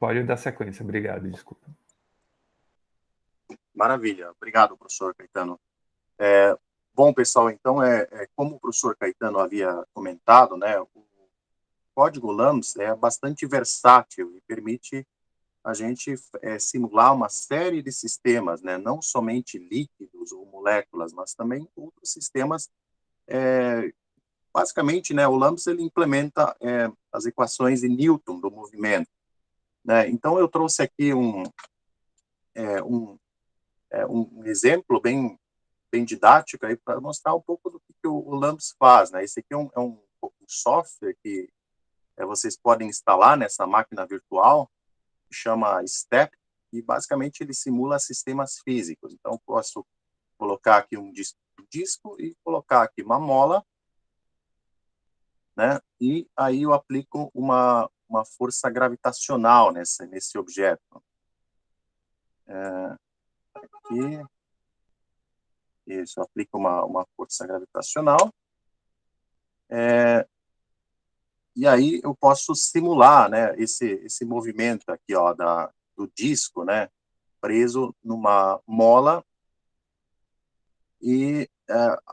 Pode dar sequência, obrigado, desculpa. Maravilha, obrigado, professor Caetano. Bom, pessoal, então, como o professor Caetano havia comentado, né, o código LAMS é bastante versátil e permite a gente simular uma série de sistemas, né, não somente líquidos ou moléculas, mas também outros sistemas. Basicamente, né, o LAMS ele implementa as equações de Newton do movimento, né? Então, eu trouxe aqui um exemplo bem didático aí para mostrar um pouco do que o LAMS faz, né? Esse aqui é um software que vocês podem instalar nessa máquina virtual, que chama STEP, e basicamente ele simula sistemas físicos. Então, posso colocar aqui um disco e colocar aqui uma mola, né? E aí eu aplico uma força gravitacional nesse objeto. Aqui, isso, aplico uma força gravitacional. E aí eu posso simular, né, esse movimento aqui, ó, do disco, né, preso numa mola e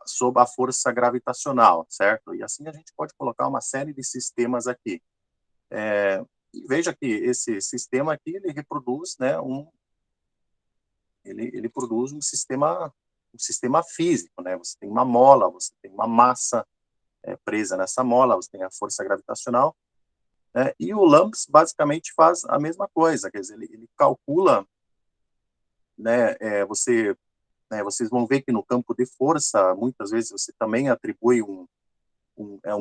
sob a força gravitacional, certo? E assim a gente pode colocar uma série de sistemas aqui. E veja que esse sistema aqui, ele reproduz, né, ele produz um sistema físico, né? Você tem uma mola, você tem uma massa presa nessa mola, você tem a força gravitacional, né? E o LAMPS basicamente faz a mesma coisa, quer dizer, ele calcula, né, vocês vão ver que no campo de força, muitas vezes você também atribui um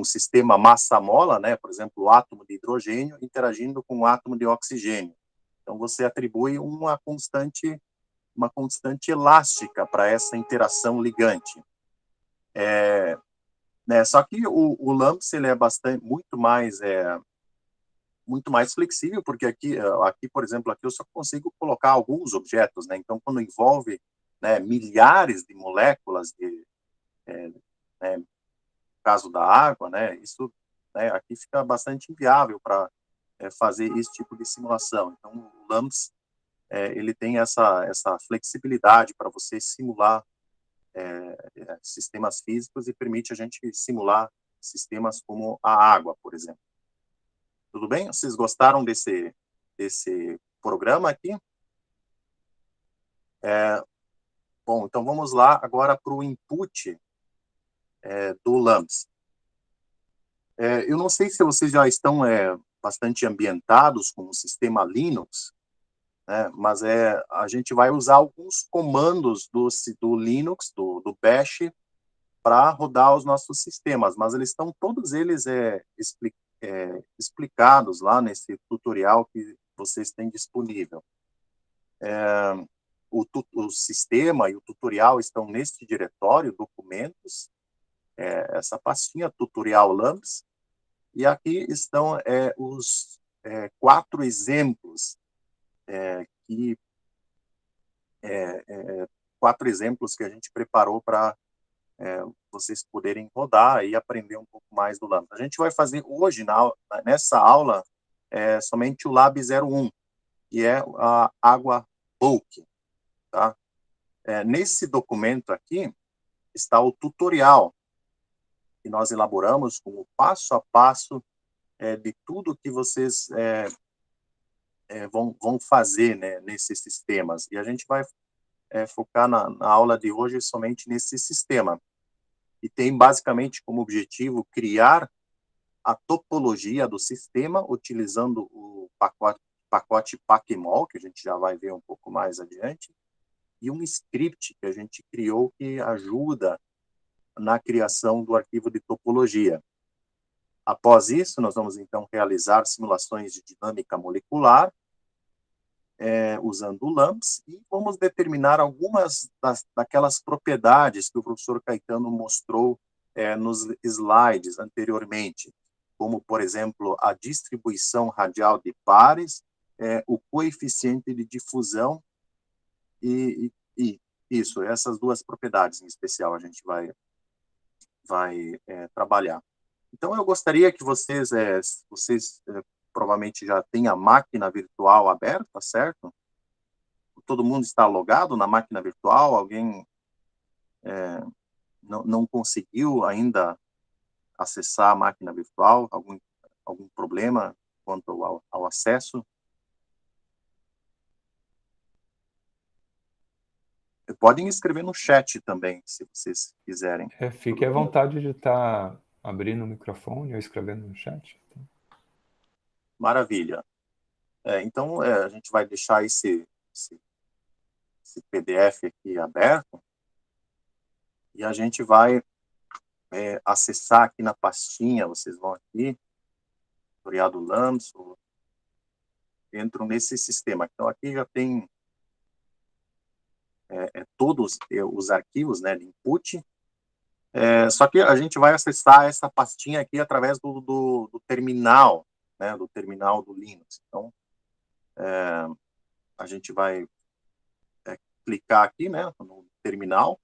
sistema massa-mola, né, por exemplo, o átomo de hidrogênio interagindo com o átomo de oxigênio. Então, você atribui uma constante elástica para essa interação ligante. Né, só que o LAMPS ele é muito mais flexível, porque aqui, por exemplo, aqui eu só consigo colocar alguns objetos, né? Então, quando envolve, né, milhares de moléculas, no caso da água, né, isso, né, aqui fica bastante inviável para fazer esse tipo de simulação. Então, o LAMPS, ele tem essa flexibilidade para você simular sistemas físicos e permite a gente simular sistemas como a água, por exemplo. Tudo bem? Vocês gostaram desse programa aqui? Bom, então vamos lá agora para o input do LAMPS. Eu não sei se vocês já estão bastante ambientados com o sistema Linux, né, mas a gente vai usar alguns comandos do Linux, do Bash, para rodar os nossos sistemas, mas eles estão todos eles explicados lá nesse tutorial que vocês têm disponível. O sistema e o tutorial estão neste diretório, documentos, essa pastinha, tutorial LAMPS, e aqui estão os 4 exemplos que 4 exemplos que a gente preparou para vocês poderem rodar e aprender um pouco mais do LAMPS. A gente vai fazer hoje, nessa aula, somente o Lab 01, que é a água bulk. Tá? Nesse documento aqui está o tutorial que nós elaboramos com o passo a passo de tudo que vocês vão fazer, né, nesses sistemas. E a gente vai focar na aula de hoje somente nesse sistema. E tem basicamente como objetivo criar a topologia do sistema utilizando o pacote Pacmol, que a gente já vai ver um pouco mais adiante, e um script que a gente criou que ajuda na criação do arquivo de topologia. Após isso, nós vamos então realizar simulações de dinâmica molecular, usando o LAMPS, e vamos determinar algumas daquelas propriedades que o professor Caetano mostrou nos slides anteriormente, como, por exemplo, a distribuição radial de pares, o coeficiente de difusão e isso, essas duas propriedades em especial a gente vai trabalhar. Então, eu gostaria que vocês provavelmente já tem a máquina virtual aberta, certo? Todo mundo está logado na máquina virtual? Alguém não conseguiu ainda acessar a máquina virtual? Algum problema quanto ao acesso? Podem escrever no chat também, se vocês quiserem. Fique à vontade de estar abrindo o microfone ou escrevendo no chat. Maravilha. Então, a gente vai deixar esse PDF aqui aberto e a gente vai acessar aqui na pastinha. Vocês vão aqui, tutorial do LAMS, entram nesse sistema. Então, aqui já tem todos os arquivos, né, de input. Só que a gente vai acessar essa pastinha aqui através do terminal, né, do terminal do Linux. Então, a gente vai clicar aqui, né, no terminal.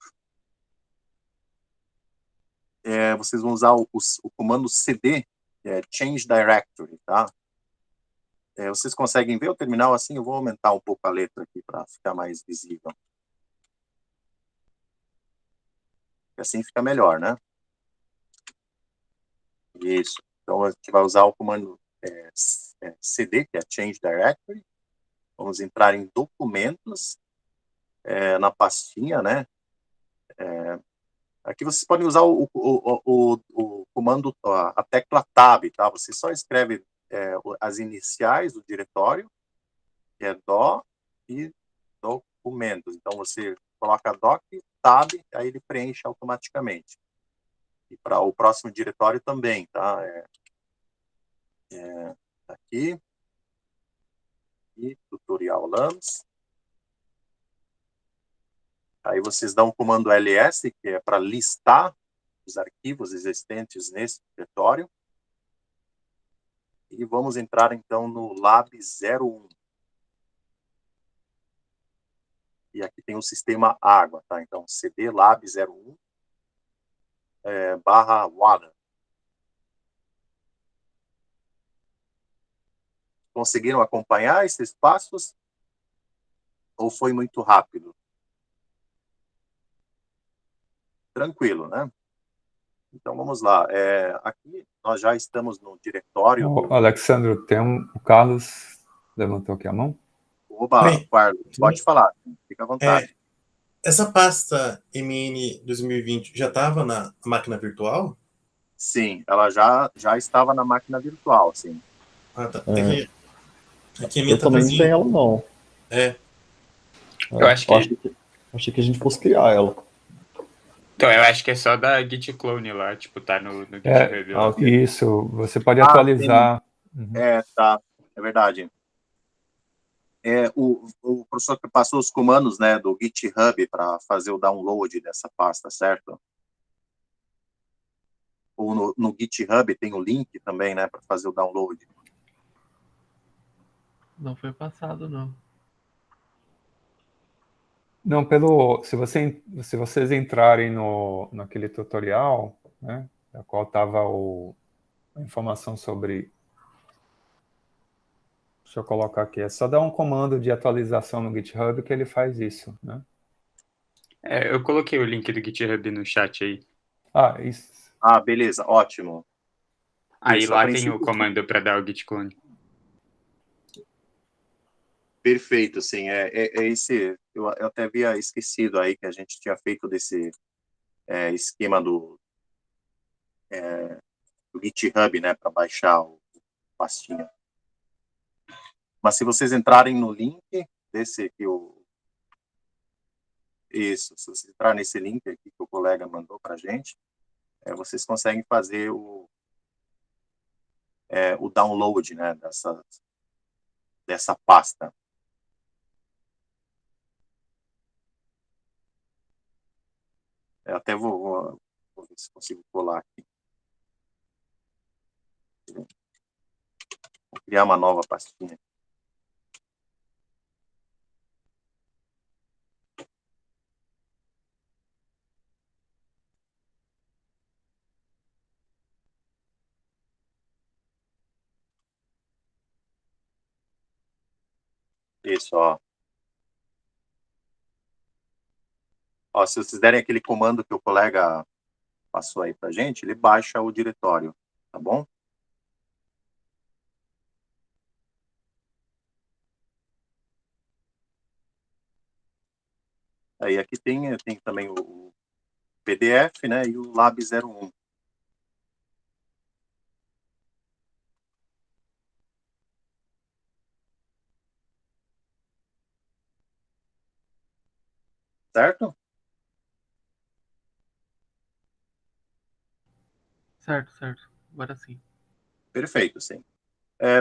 Vocês vão usar o comando cd, que é Change Directory, tá? Vocês conseguem ver o terminal assim? Eu vou aumentar um pouco a letra aqui para ficar mais visível. Assim fica melhor, né? Isso. Então, a gente vai usar o comando cd, que é Change Directory. Vamos entrar em documentos, na pastinha, né? Aqui vocês podem usar o comando, a tecla Tab, tá? Você só escreve as iniciais do diretório, que é dó e documentos. Então, você coloca doc, tab, aí ele preenche automaticamente. E para o próximo diretório também, tá? Aqui, e tutorial LAMS. Aí vocês dão o comando ls, que é para listar os arquivos existentes nesse diretório. E vamos entrar, então, no lab 01. E aqui tem o sistema água, tá? Então, cd lab 01 barra water. Conseguiram acompanhar esses passos? Ou foi muito rápido? Tranquilo, né? Então, vamos lá. Aqui, nós já estamos no diretório do... Alexandro, o Carlos levantou aqui a mão. Oba, Carlos, pode falar. Fica à vontade. Essa pasta MN 2020 já estava na máquina virtual? Sim, ela já estava na máquina virtual, sim. Ah, tá. Aqui a minha também não tem ela, não. Eu acho que... Achei que a gente fosse criar ela. Então, eu acho que é só da Git clone lá, tipo, tá no GitHub lá. Isso, você pode atualizar. Tá, é verdade. O professor que passou os comandos, né, do GitHub para fazer o download dessa pasta, certo? Ou no GitHub tem o link também, né, para fazer o download. Não foi passado, não. Não, se vocês entrarem naquele tutorial, né, na qual estava a informação sobre... Deixa eu colocar aqui. É só dar um comando de atualização no GitHub que ele faz isso, né? Eu coloquei o link do GitHub no chat aí. Isso. Beleza, ótimo. Aí isso, lá tem o comando para dar o git clone. Perfeito, sim. Esse, eu até havia esquecido aí que a gente tinha feito desse esquema do GitHub, né, para baixar o pastinha. Mas se vocês entrarem no link desse aqui, se você entrar nesse link aqui que o colega mandou para a gente, vocês conseguem fazer o download, né, dessa pasta. Eu até vou ver se consigo colar aqui. Vou criar uma nova pastinha. Isso, ó. Ó, se vocês derem aquele comando que o colega passou aí pra gente, ele baixa o diretório, tá bom? Aí aqui tem também o PDF, né, e o Lab 01. Certo? Certo, certo. Agora sim. Perfeito, sim.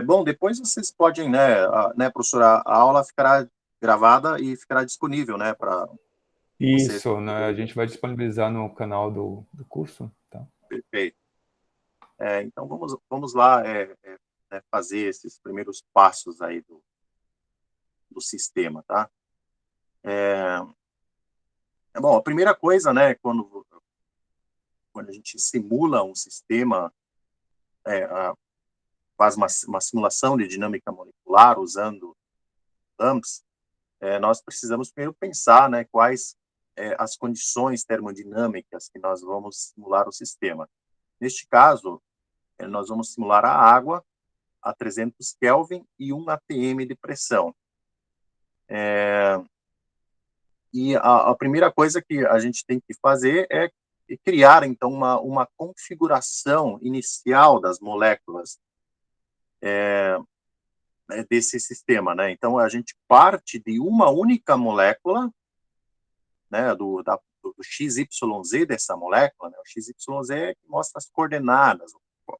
Bom, depois vocês podem, né, professora, a aula ficará gravada e ficará disponível, né, para vocês. Isso, né? A gente vai disponibilizar no canal do curso, tá? Perfeito. Então, vamos lá né, fazer esses primeiros passos aí do sistema, tá? Bom, a primeira coisa, né, quando a gente simula um sistema, faz uma simulação de dinâmica molecular usando LAMMPS, nós precisamos primeiro pensar, né, quais as condições termodinâmicas que nós vamos simular o sistema. Neste caso, nós vamos simular a água a 300 Kelvin e 1 atm de pressão. E a primeira coisa que a gente tem que fazer é criar, então, uma configuração inicial das moléculas desse sistema, né? Então, a gente parte de uma única molécula, né, do XYZ dessa molécula, né? O XYZ é que mostra as coordenadas,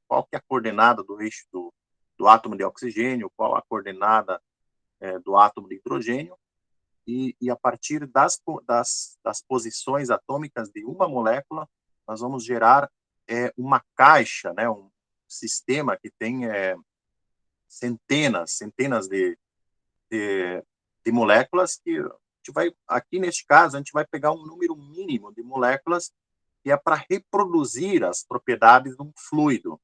qual que é a coordenada do eixo do átomo de oxigênio, qual a coordenada do átomo de hidrogênio, e a partir das posições atômicas de uma molécula, nós vamos gerar uma caixa, né, um sistema que tem centenas de moléculas que a gente vai, aqui neste caso, a gente vai pegar um número mínimo de moléculas que é para reproduzir as propriedades de um fluido,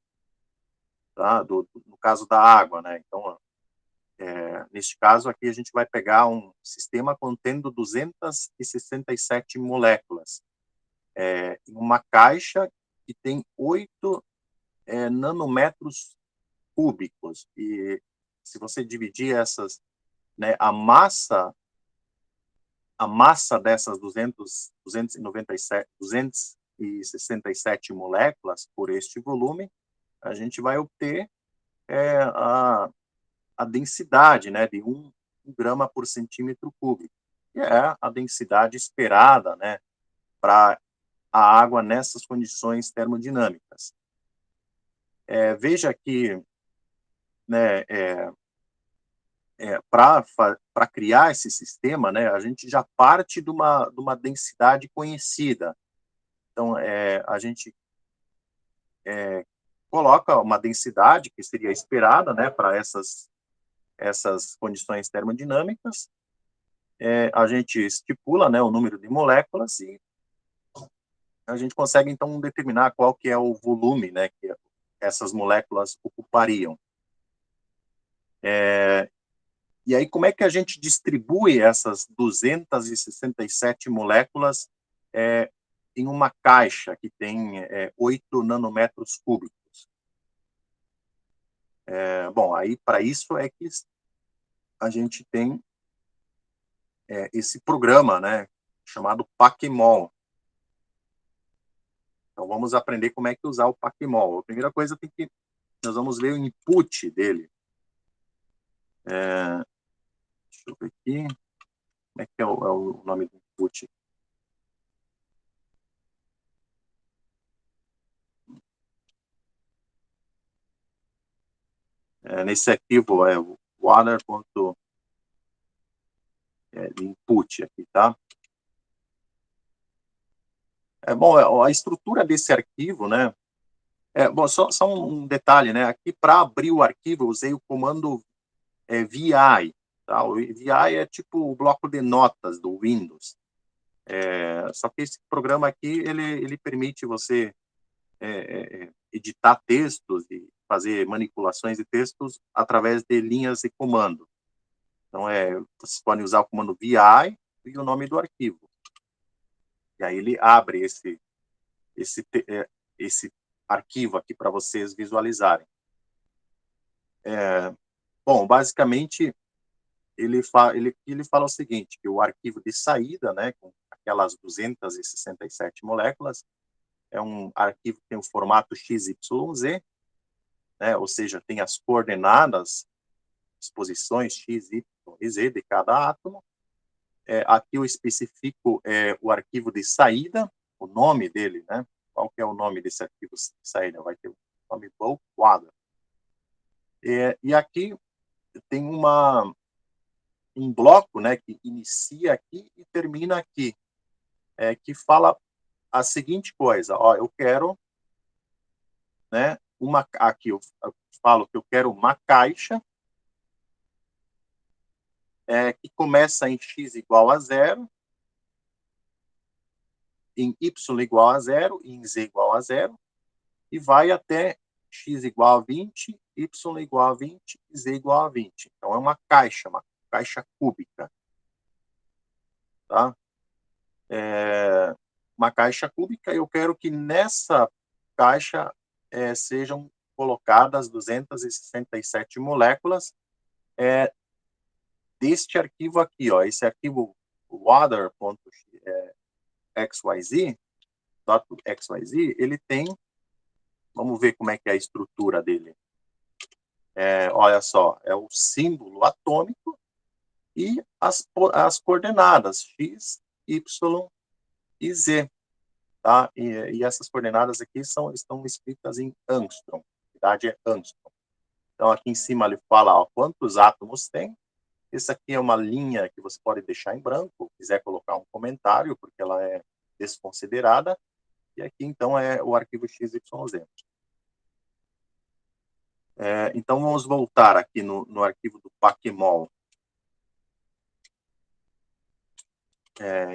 tá? No caso da água, né? Então, neste caso aqui, a gente vai pegar um sistema contendo 267 moléculas, em uma caixa que tem 8 nanômetros cúbicos. E se você dividir essas, né, a massa dessas 267 moléculas por este volume, a gente vai obter a densidade, né, de 1 grama por centímetro cúbico, que é a densidade esperada, né, para a água nessas condições termodinâmicas. Veja que, né, para criar esse sistema, né, a gente já parte de uma densidade conhecida. Então, a gente coloca uma densidade que seria esperada, né, para essas condições termodinâmicas, a gente estipula, né, o número de moléculas e a gente consegue, então, determinar qual que é o volume, né, que essas moléculas ocupariam. E aí, como é que a gente distribui essas 267 moléculas em uma caixa que tem 8 nanômetros cúbicos? Bom, aí, para isso é que a gente tem esse programa, né, chamado Pacmol. Então, vamos aprender como é que usar o Pacmol. A primeira coisa nós vamos ver o input dele. Deixa eu ver aqui. Como é que é o nome do input? Nesse arquivo é o water.input aqui, tá? Bom, a estrutura desse arquivo, né? Bom, só um detalhe, né? Aqui, para abrir o arquivo, eu usei o comando VI, tá? O VI é tipo o bloco de notas do Windows. Só que esse programa aqui, ele permite você editar textos e fazer manipulações de textos através de linhas de comando. Então, vocês podem usar o comando vi e o nome do arquivo. E aí ele abre esse arquivo aqui para vocês visualizarem. Bom, basicamente, ele fala o seguinte, que o arquivo de saída, né, com aquelas 267 moléculas, é um arquivo que tem o formato XYZ, né, ou seja, tem as coordenadas, as posições X, Y e Z de cada átomo. Aqui eu especifico o arquivo de saída, o nome dele, né? Qual que é o nome desse arquivo de saída? Vai ter o nome bulk water. E aqui tem um bloco, né, que inicia aqui e termina aqui, que fala a seguinte coisa, ó, eu quero, né, aqui eu falo que eu quero uma caixa que começa em x igual a 0, em y igual a 0, em z igual a 0, e vai até x igual a 20, y igual a 20 e z igual a 20. Então, é uma caixa cúbica. Tá? Uma caixa cúbica, eu quero que nessa caixa sejam colocadas 267 moléculas deste arquivo aqui, ó, esse arquivo water.xyz, ele tem, vamos ver como é que é a estrutura dele. Olha só, é o símbolo atômico e as coordenadas x, y e z. Tá? E essas coordenadas aqui estão escritas em angstrom. A unidade é angstrom. Então, aqui em cima ele fala quantos átomos tem. Essa aqui é uma linha que você pode deixar em branco, quiser colocar um comentário, porque ela é desconsiderada. E aqui, então, é o arquivo XYZ. Então, vamos voltar aqui no arquivo do Pacmol.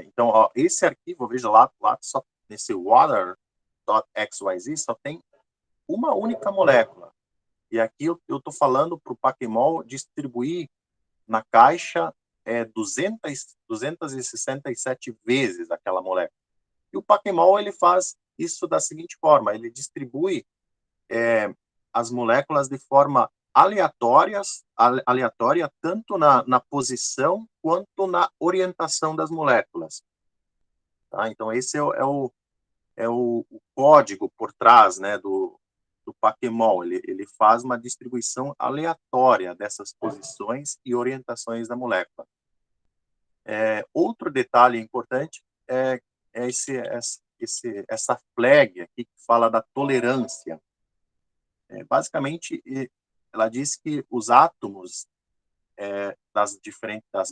Então, ó, esse arquivo, veja lá só nesse water.xyz, só tem uma única molécula. E aqui eu estou falando para o Pacmol distribuir na caixa 267 vezes aquela molécula. E o Pacmol, ele faz isso da seguinte forma, ele distribui as moléculas de forma aleatória, tanto na posição quanto na orientação das moléculas. Tá? Então, esse é o código por trás, né, do Pacmol. Ele faz uma distribuição aleatória dessas posições e orientações da molécula. Outro detalhe importante é essa flag aqui que fala da tolerância. Basicamente, ela diz que os átomos das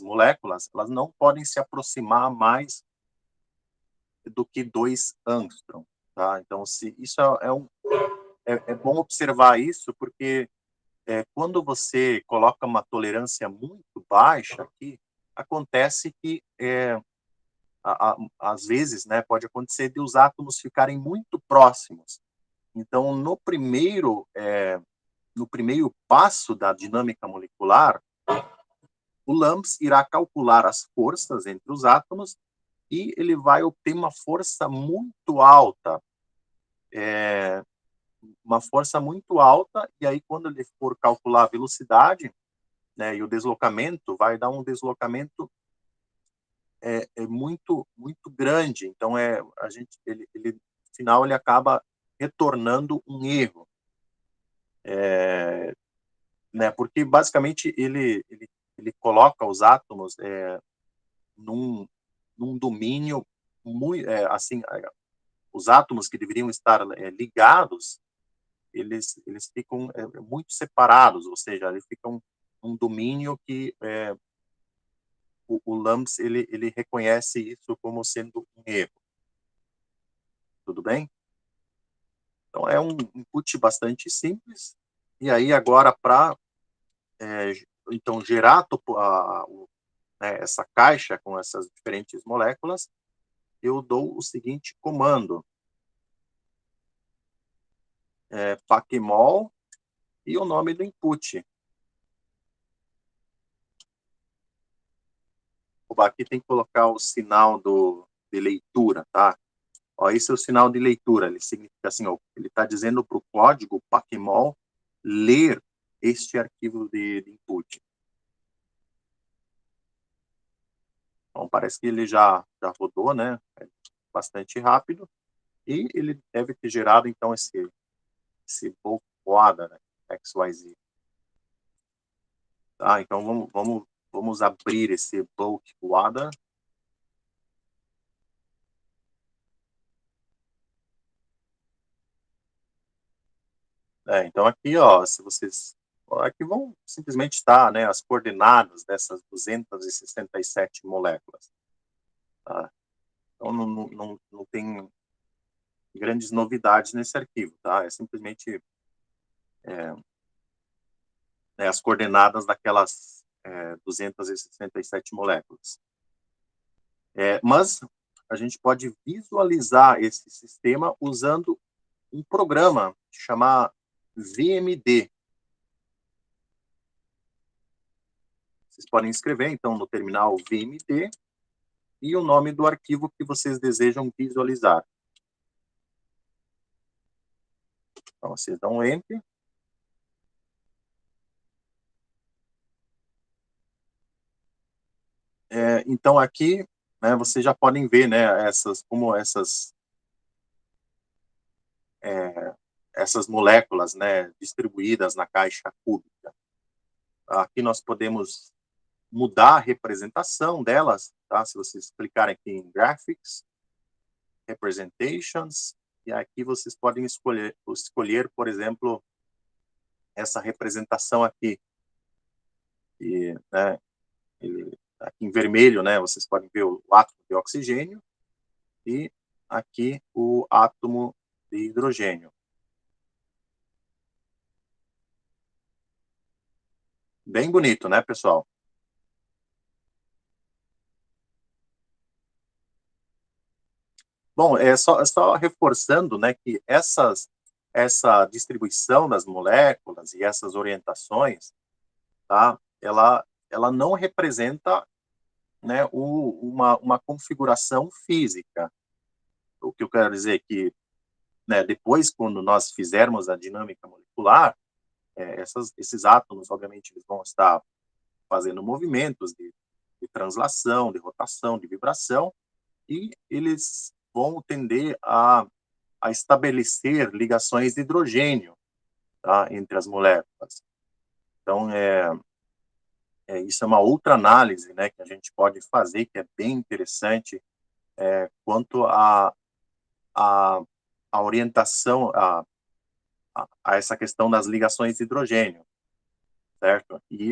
moléculas, elas não podem se aproximar mais do que 2 angstrom. Tá? Então, isso é bom observar isso, porque quando você coloca uma tolerância muito baixa aqui, acontece que, às vezes, né, pode acontecer de os átomos ficarem muito próximos. Então, no primeiro passo da dinâmica molecular, o LAMMPS irá calcular as forças entre os átomos e ele vai obter uma força muito alta. E aí quando ele for calcular a velocidade, né, e o deslocamento, vai dar um deslocamento muito grande. Então, no final, ele acaba retornando um erro. Né, porque, basicamente, ele coloca os átomos num domínio muito, assim, os átomos que deveriam estar ligados, eles ficam muito separados, ou seja, eles ficam num domínio que o LAMMPS ele reconhece isso como sendo um erro. Tudo bem? Então, é um input bastante simples. E aí, agora, para então, gerar essa caixa com essas diferentes moléculas, eu dou o seguinte comando. Pacmol e o nome do input. aqui tem que colocar o sinal de leitura, tá? Ó, esse é o sinal de leitura, ele significa assim, ó, ele está dizendo para o código Pacmol ler este arquivo de input. Então, parece que ele já rodou, né? É bastante rápido. E ele deve ter gerado, então, esse bulk WADA, né? XYZ. Tá, então, vamos abrir esse bulk WADA. Então, aqui, ó, se vocês... Aqui vão simplesmente estar, né, as coordenadas dessas 267 moléculas. Tá? Então, não tem grandes novidades nesse arquivo, tá? É simplesmente as coordenadas daquelas 267 moléculas. Mas a gente pode visualizar esse sistema usando um programa chamado VMD. Vocês podem escrever, então, no terminal VMD e o nome do arquivo que vocês desejam visualizar. Então, vocês dão um Enter. Então, aqui, né, vocês já podem ver, né, essas moléculas, né, distribuídas na caixa cúbica. Aqui nós podemos mudar a representação delas, tá? Se vocês clicarem aqui em Graphics, Representations, e aqui vocês podem escolher, por exemplo, essa representação aqui. E, né, aqui em vermelho, né, vocês podem ver o átomo de oxigênio e aqui o átomo de hidrogênio. Bem bonito, né, pessoal? Bom, só reforçando, né, que essa distribuição das moléculas e essas orientações, tá, ela não representa, né, uma configuração física. O que eu quero dizer é que, né, depois, quando nós fizermos a dinâmica molecular, esses átomos, obviamente, eles vão estar fazendo movimentos de translação, de rotação, de vibração, e eles vão tender a estabelecer ligações de hidrogênio, tá, entre as moléculas. Então, isso é uma outra análise, né, que a gente pode fazer, que é bem interessante, quanto à orientação, a essa questão das ligações de hidrogênio, certo? E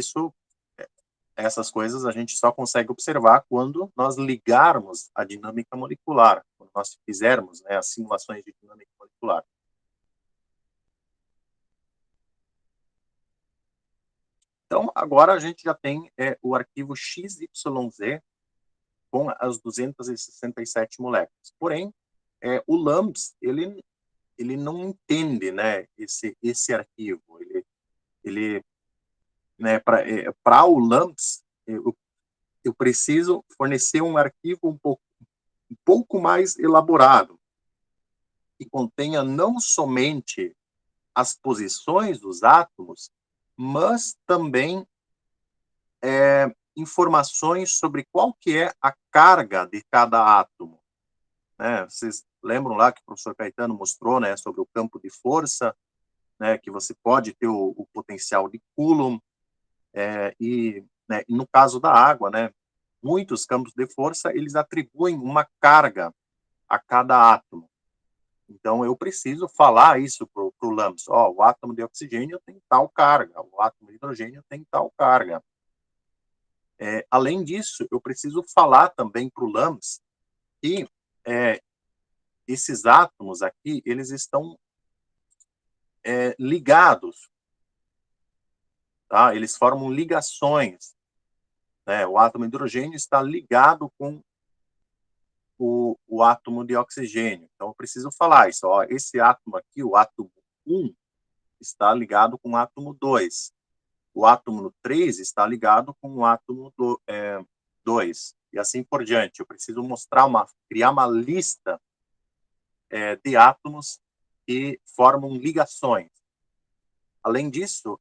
essas coisas a gente só consegue observar quando nós ligarmos a dinâmica molecular, quando nós fizermos, né, as simulações de dinâmica molecular. Então, agora a gente já tem o arquivo XYZ com as 267 moléculas. Porém, o LAMMPS, ele não entende, né, esse arquivo. Né, para o LAMMPS, eu preciso fornecer um arquivo um pouco mais elaborado, que contenha não somente as posições dos átomos, mas também informações sobre qual que é a carga de cada átomo. Né? Vocês lembram lá que o professor Caetano mostrou, né, sobre o campo de força, né, que você pode ter o potencial de Coulomb, e no caso da água, né, muitos campos de força, eles atribuem uma carga a cada átomo. Então, eu preciso falar isso para o LAMMPS. O átomo de oxigênio tem tal carga, o átomo de hidrogênio tem tal carga. Além disso, eu preciso falar também para o LAMMPS que esses átomos aqui, eles estão ligados, tá? Eles formam ligações, né? O átomo de hidrogênio está ligado com o átomo de oxigênio. Então, eu preciso falar isso. Esse átomo aqui, o átomo 1, está ligado com o átomo 2. O átomo 3 está ligado com o átomo 2, e assim por diante. Eu preciso criar uma lista de átomos que formam ligações. Além disso,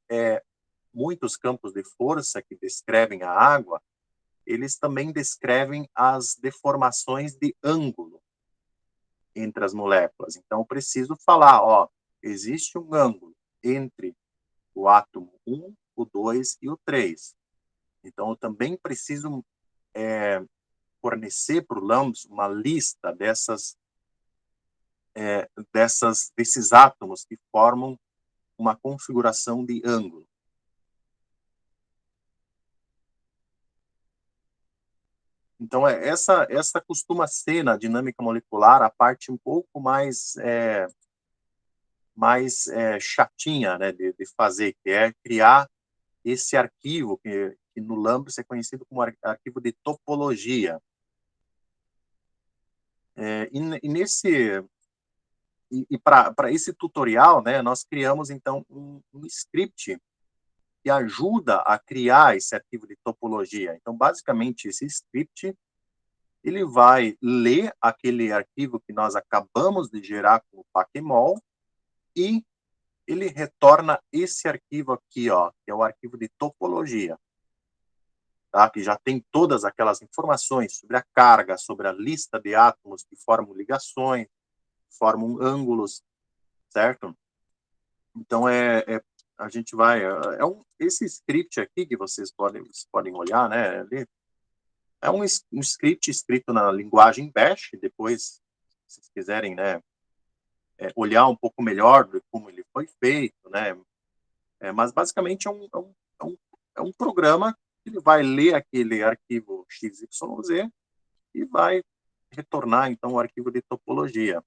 muitos campos de força que descrevem a água, eles também descrevem as deformações de ângulo entre as moléculas. Então, eu preciso falar, ó, existe um ângulo entre o átomo 1, o 2 e o 3. Então, eu também preciso fornecer para o LAMMPS uma lista desses átomos que formam uma configuração de ângulo. Então, essa costuma ser, na dinâmica molecular, a parte um pouco mais chatinha, né, de fazer, que é criar esse arquivo, que no LAMMPS é conhecido como arquivo de topologia. E para esse tutorial, né, nós criamos, então, um script que ajuda a criar esse arquivo de topologia. Então, basicamente, esse script ele vai ler aquele arquivo que nós acabamos de gerar com o Pacmol e ele retorna esse arquivo aqui, ó, que é o arquivo de topologia, tá? Que já tem todas aquelas informações sobre a carga, sobre a lista de átomos que formam ligações, formam ângulos, certo? Então, a gente vai... esse script aqui que vocês podem olhar, né? É um script escrito na linguagem Bash. Depois, se vocês quiserem, né, olhar um pouco melhor de como ele foi feito, né? Mas, basicamente, é um programa que ele vai ler aquele arquivo XYZ e vai retornar, então, o arquivo de topologia.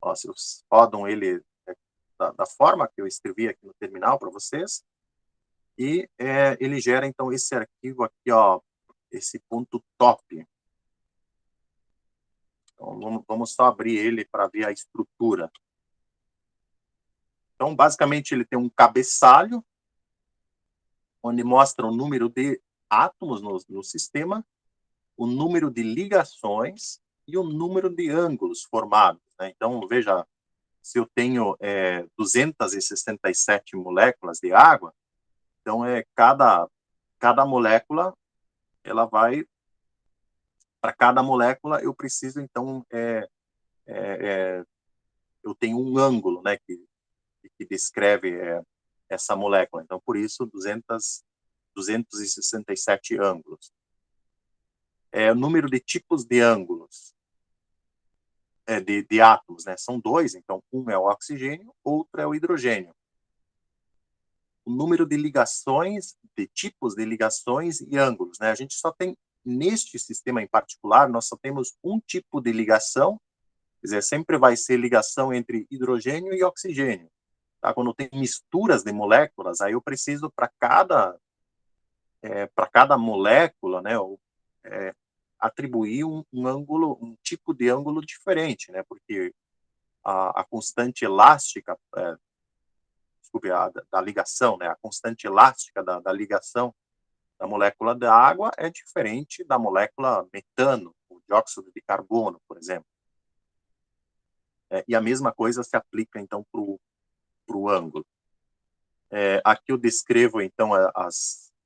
Ó, vocês rodam ele da forma que eu escrevi aqui no terminal para vocês, e ele gera, então, esse arquivo aqui, ó, esse ponto top. Então, vamos só abrir ele para ver a estrutura. Então, basicamente, ele tem um cabeçalho, onde mostra o número de átomos no sistema, o número de ligações e o número de ângulos formados, né? Então, veja, se eu tenho 267 moléculas de água, então, cada molécula, ela vai... Para cada molécula, eu preciso, então, eu tenho um ângulo, né, que descreve essa molécula. Então, por isso, 267 ângulos. O número de tipos de ângulos, de átomos, né, são 2. Então, um é o oxigênio, outro é o hidrogênio. O número de ligações, de tipos de ligações e ângulos, né? A gente só tem, neste sistema em particular, nós só temos um tipo de ligação, quer dizer, sempre vai ser ligação entre hidrogênio e oxigênio. Tá? Quando tem misturas de moléculas, aí eu preciso, para cada molécula, né, atribuir um ângulo, um tipo de ângulo diferente, né? Porque a constante elástica, desculpe, da ligação, né? A constante elástica da ligação da molécula da água é diferente da molécula metano, o dióxido de carbono, por exemplo. E a mesma coisa se aplica, então, para o ângulo. Aqui eu descrevo, então,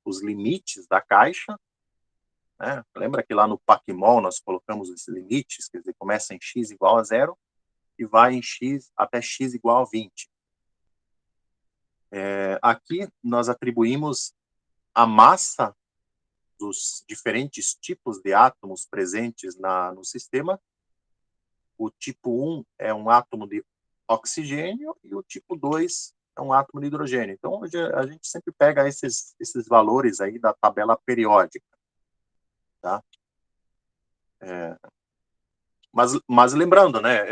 os limites da caixa, né? Lembra que lá no Pacmol nós colocamos esses limites, quer dizer, começa em x igual a 0 e vai em x até x igual a 20. Aqui nós atribuímos a massa dos diferentes tipos de átomos presentes no sistema. O tipo 1 é um átomo de oxigênio e o tipo 2 é um átomo de hidrogênio. Então, a gente sempre pega esses valores aí da tabela periódica, tá? Mas lembrando, né,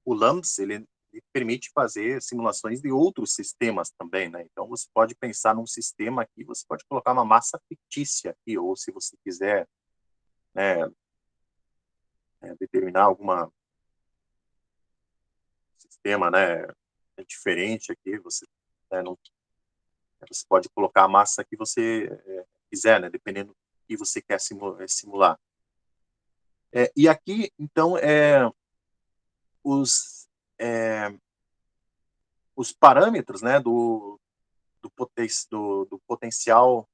o LAMMPS, ele permite fazer simulações de outros sistemas também, né? Então, você pode pensar num sistema aqui, você pode colocar uma massa fictícia aqui, ou se você quiser, né, determinar algum sistema, né, diferente aqui, você pode colocar a massa que você quiser, né, dependendo do que você quer simular. E aqui, então, os parâmetros, né, do potencial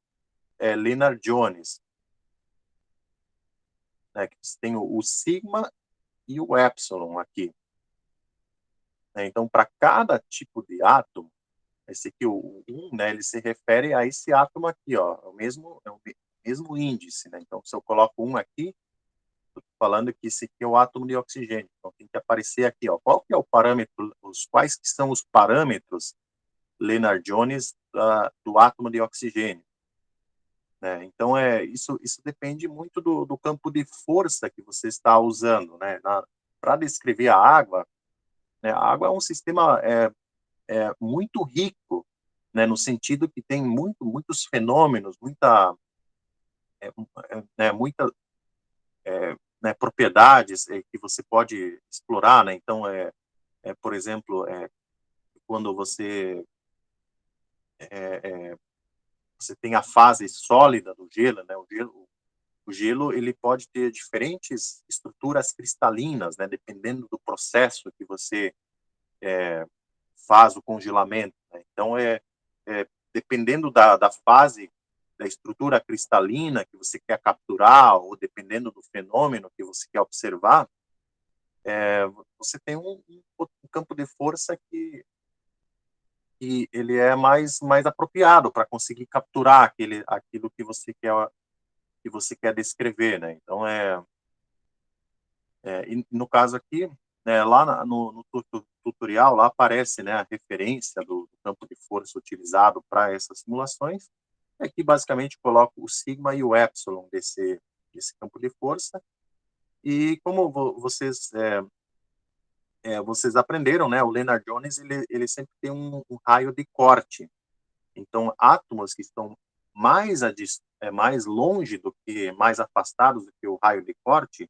Lennard-Jones, né, que você tem o sigma e o epsilon aqui. Então, para cada tipo de átomo, esse aqui, o 1, né, ele se refere a esse átomo aqui, ó, é o mesmo índice, né? Então, se eu coloco 1 aqui, estou falando que esse aqui é o átomo de oxigênio. Então, tem que aparecer aqui, ó, qual que é o parâmetro, quais que são os parâmetros Lennard-Jones do átomo de oxigênio, né? Então, isso depende muito do campo de força que você está usando, né? Para descrever a água, né, a água é um sistema muito rico, né, no sentido que tem muitos fenômenos, muitas né, propriedades que você pode explorar, né? Então, por exemplo, quando você tem a fase sólida do gelo, né? O gelo ele pode ter diferentes estruturas cristalinas, né? Dependendo do processo que você faz o congelamento, né? Então, dependendo da fase, da estrutura cristalina que você quer capturar, ou dependendo do fenômeno que você quer observar, você tem um campo de força que ele é mais apropriado para conseguir capturar aquilo que você quer descrever, né? Então, e no caso aqui, né, lá no tutorial, lá aparece, né, a referência do campo de força utilizado para essas simulações. Aqui, basicamente, coloco o sigma e o epsilon desse campo de força. E como vocês aprenderam, né, o Lennard-Jones ele sempre tem um raio de corte. Então, átomos que estão mais longe do que, mais afastados do que o raio de corte,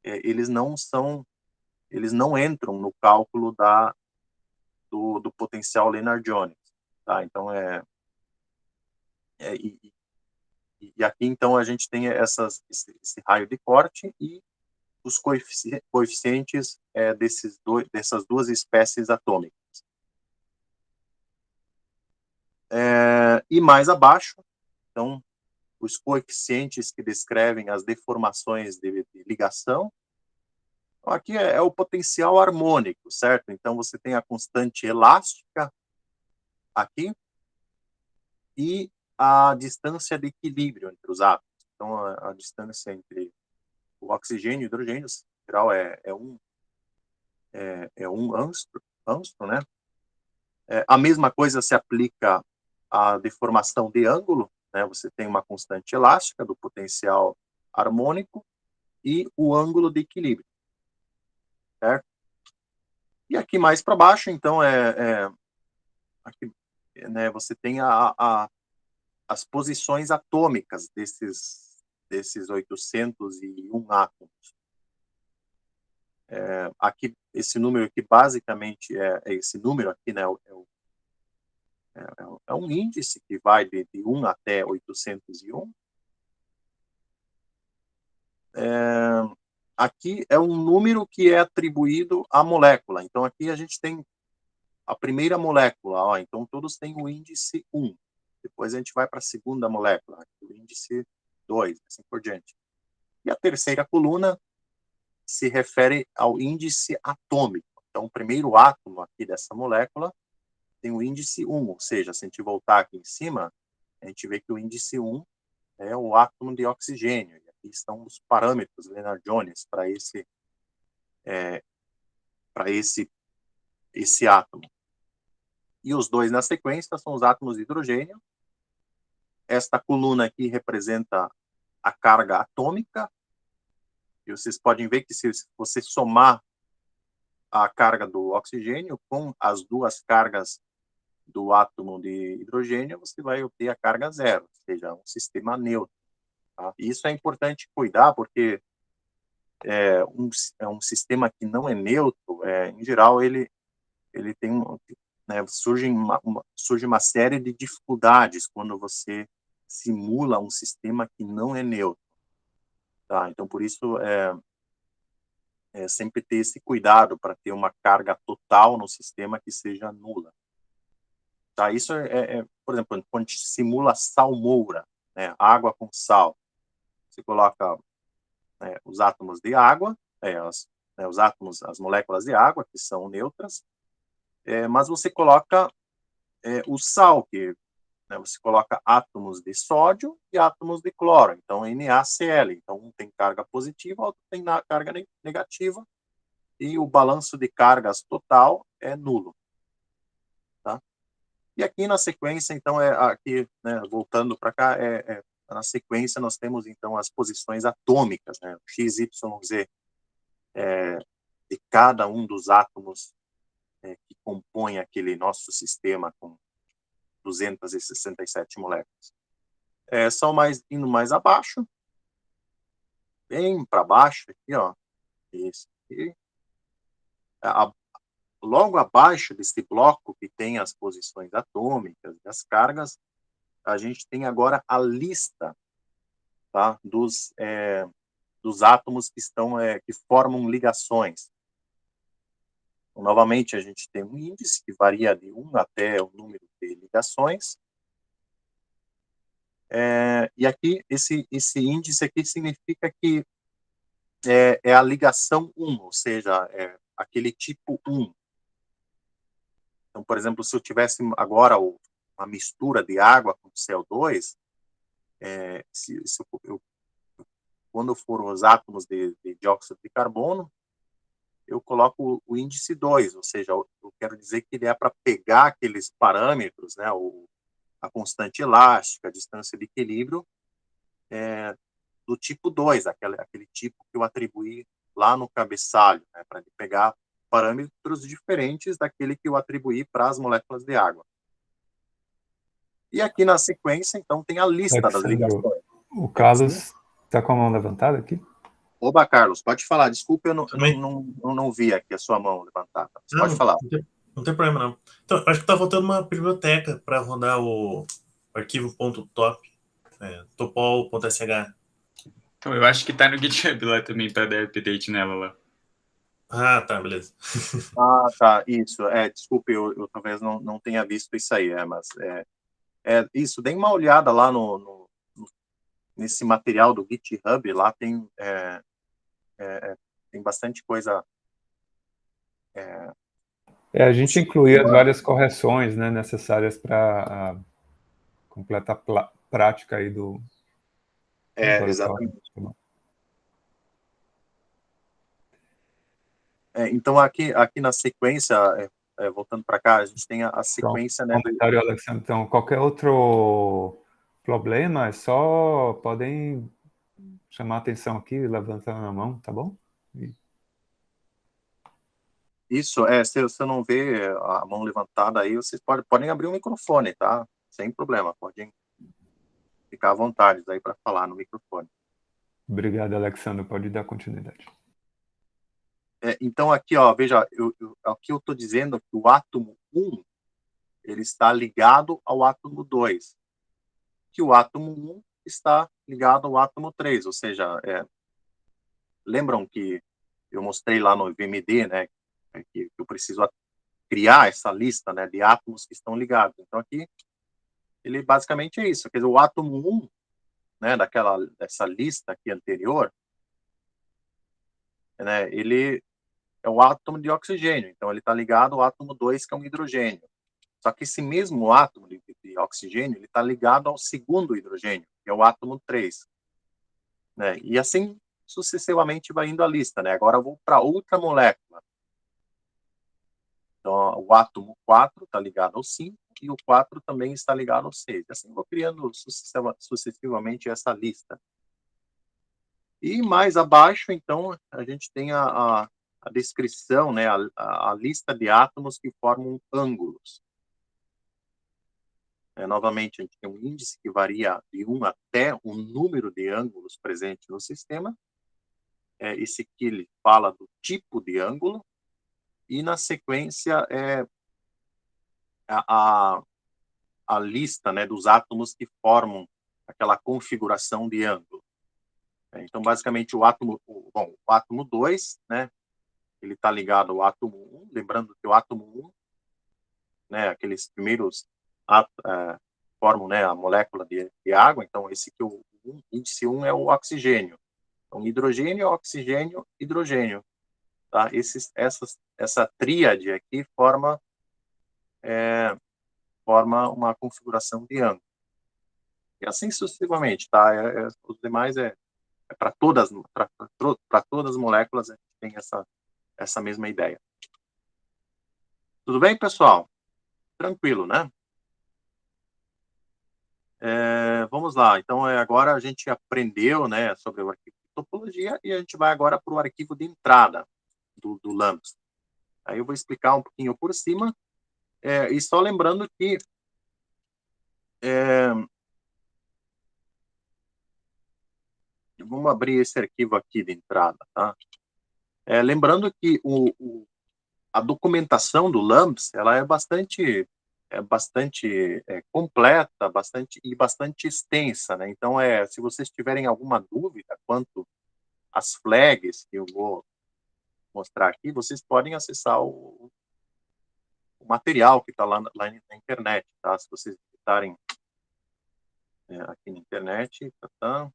eles não entram no cálculo do potencial Lennard-Jones, tá? Então, e aqui, então, a gente tem esse raio de corte e os coeficientes dessas duas espécies atômicas. E mais abaixo, então, os coeficientes que descrevem as deformações de ligação. Então, aqui é o potencial harmônico, certo? Então, você tem a constante elástica aqui e a distância de equilíbrio entre os átomos. Então, a distância entre o oxigênio e o hidrogênio, em geral, é um angstrom, né? A mesma coisa se aplica à deformação de ângulo, né? Você tem uma constante elástica do potencial harmônico e o ângulo de equilíbrio, certo? E aqui mais para baixo, então, aqui, né, você tem as posições atômicas desses 801 átomos. Aqui, esse número aqui, basicamente, esse número aqui, né, é um índice que vai de 1 até 801. Aqui é um número que é atribuído à molécula. Então, aqui a gente tem a primeira molécula, ó, então todos têm o índice 1. Depois a gente vai para a segunda molécula, o índice 2, assim por diante. E a terceira coluna se refere ao índice atômico. Então, o primeiro átomo aqui dessa molécula tem o índice 1, ou seja, se a gente voltar aqui em cima, a gente vê que o índice 1 é o átomo de oxigênio. E aqui estão os parâmetros Lennard-Jones para esse átomo. E os dois na sequência são os átomos de hidrogênio. Esta coluna aqui representa a carga atômica. E vocês podem ver que se você somar a carga do oxigênio com as duas cargas do átomo de hidrogênio, você vai obter a carga zero, ou seja, um sistema neutro. Tá? E isso é importante cuidar, porque é um sistema que não é neutro, em geral, ele tem, né, surge uma série de dificuldades quando você simula um sistema que não é neutro. Tá? Então, por isso, sempre ter esse cuidado para ter uma carga total no sistema que seja nula. Tá? Isso por exemplo, quando a gente simula salmoura, né, água com sal, você coloca os átomos de água, os átomos, as moléculas de água, que são neutras, mas você coloca o sal, que você coloca átomos de sódio e átomos de cloro, então NaCl. Então, um tem carga positiva, outro tem carga negativa, e o balanço de cargas total é nulo. Tá? E aqui na sequência, então, aqui, né, voltando para cá, na sequência nós temos, então, as posições atômicas, né, X, Y, Z, de cada um dos átomos que compõem aquele nosso sistema com 267 moléculas. São indo mais abaixo, bem para baixo, aqui, ó, isso aqui. Logo abaixo desse bloco que tem as posições atômicas e as cargas, a gente tem agora a lista, tá, dos átomos que formam ligações. Então, novamente, a gente tem um índice que varia de 1 até o número de ligações. E aqui, esse índice aqui significa que é a ligação 1, ou seja, aquele tipo 1. Então, por exemplo, se eu tivesse agora uma mistura de água com CO2, quando for os átomos de dióxido de carbono, eu coloco o índice 2, ou seja, eu quero dizer que ele é para pegar aqueles parâmetros, né, a constante elástica, a distância de equilíbrio, do tipo 2, aquele tipo que eu atribuí lá no cabeçalho, né, para ele pegar parâmetros diferentes daquele que eu atribuí para as moléculas de água. E aqui na sequência, então, tem a lista das ligações. O Carlos está com a mão levantada aqui? Oba, Carlos, pode falar. Desculpa, eu não vi aqui a sua mão levantada. Você pode falar. Não tem problema, não. Então, acho que está faltando uma biblioteca para rodar o arquivo .top, topol.sh. Então, eu acho que tá no GitHub lá também, para dar update nela lá. Ah, tá, beleza. Tá, isso. Desculpe, eu talvez não tenha visto isso aí, mas isso, dê uma olhada lá nesse material do GitHub, lá tem bastante coisa. A gente incluía as várias correções, né, necessárias para completar a prática aí do exatamente. Então, aqui na sequência, voltando para cá, a gente tem a sequência... Né, comentário, Alexandre. Então, qualquer outro problema, só podem chamar a atenção aqui, levantando a mão, tá bom? Isso, se você não vê a mão levantada aí, vocês podem abrir o microfone, tá? Sem problema, podem ficar à vontade aí para falar no microfone. Obrigado, Alexandre, pode dar continuidade. Então, aqui, ó, veja, aqui eu estou dizendo que o átomo 1, ele está ligado ao átomo 2, que o átomo 1 está ligado ao átomo 3, ou seja, lembram que eu mostrei lá no VMD, né, que eu preciso criar essa lista, né, de átomos que estão ligados. Então, aqui, ele basicamente é isso, quer dizer, o átomo 1, né, dessa lista aqui anterior, né, ele é o átomo de oxigênio, então ele está ligado ao átomo 2, que é um hidrogênio. Só que esse mesmo átomo de oxigênio, ele está ligado ao segundo hidrogênio, que é o átomo 3. Né? E assim, sucessivamente, vai indo a lista. Né? Agora eu vou para outra molécula. Então, o átomo 4 está ligado ao 5, e o 4 também está ligado ao 6. Assim, eu vou criando sucessivamente essa lista. E mais abaixo, então, a gente tem a descrição, né, a lista de átomos que formam ângulos. Novamente, a gente tem um índice que varia de 1 até o número de ângulos presentes no sistema. Esse aqui ele fala do tipo de ângulo. E, na sequência, a lista, né, dos átomos que formam aquela configuração de ângulo. Então, basicamente, o átomo 2, né, ele está ligado ao átomo 1, lembrando que o átomo 1, né, aqueles primeiros formam, né, a molécula de água, então esse aqui, o índice 1 é o oxigênio. Então, hidrogênio, oxigênio, hidrogênio. Tá? Essa tríade aqui forma uma configuração de ângulo. E assim sucessivamente, tá? Os demais para todas as moléculas a gente tem essa mesma ideia. Tudo bem, pessoal? Tranquilo, né? Vamos lá. Então, agora a gente aprendeu, né, sobre o arquivo de topologia e a gente vai agora para o arquivo de entrada do LAMMPS. Aí eu vou explicar um pouquinho por cima, e só lembrando que vamos abrir esse arquivo aqui de entrada, tá? Lembrando que a documentação do LAMMPS, ela é bastante completa, bastante extensa, né? Então, se vocês tiverem alguma dúvida quanto às flags que eu vou mostrar aqui, vocês podem acessar o material que está lá na internet, tá? Se vocês visitarem aqui na internet, tá?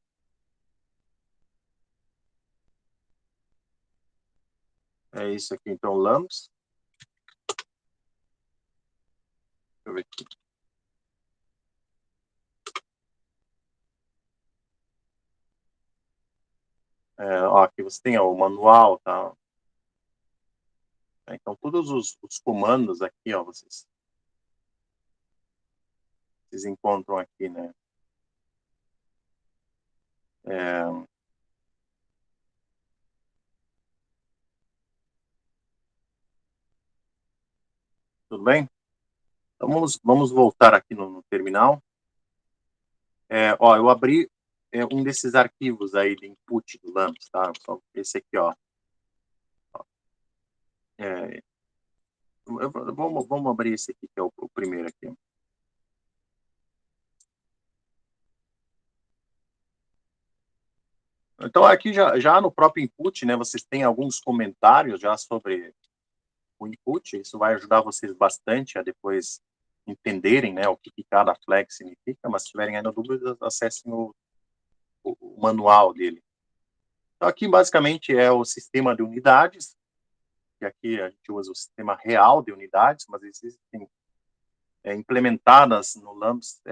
É isso aqui, então, LAMMPS. Deixa eu ver aqui. Aqui você tem o manual, tá? Então, todos os comandos aqui, ó, vocês encontram aqui, né? Tudo bem? Então, vamos voltar aqui no terminal. Eu abri um desses arquivos aí de input do LAMMPS, tá? Só esse aqui, ó. Vamos abrir esse aqui, que é o primeiro aqui. Então, aqui já no próprio input, né, vocês têm alguns comentários já sobre o input. Isso vai ajudar vocês bastante a depois entenderem, né, o que cada flag significa, mas se tiverem ainda dúvidas, acessem o manual dele. Então, aqui, basicamente, é o sistema de unidades, que aqui a gente usa o sistema real de unidades, mas existem implementados no LAMMPS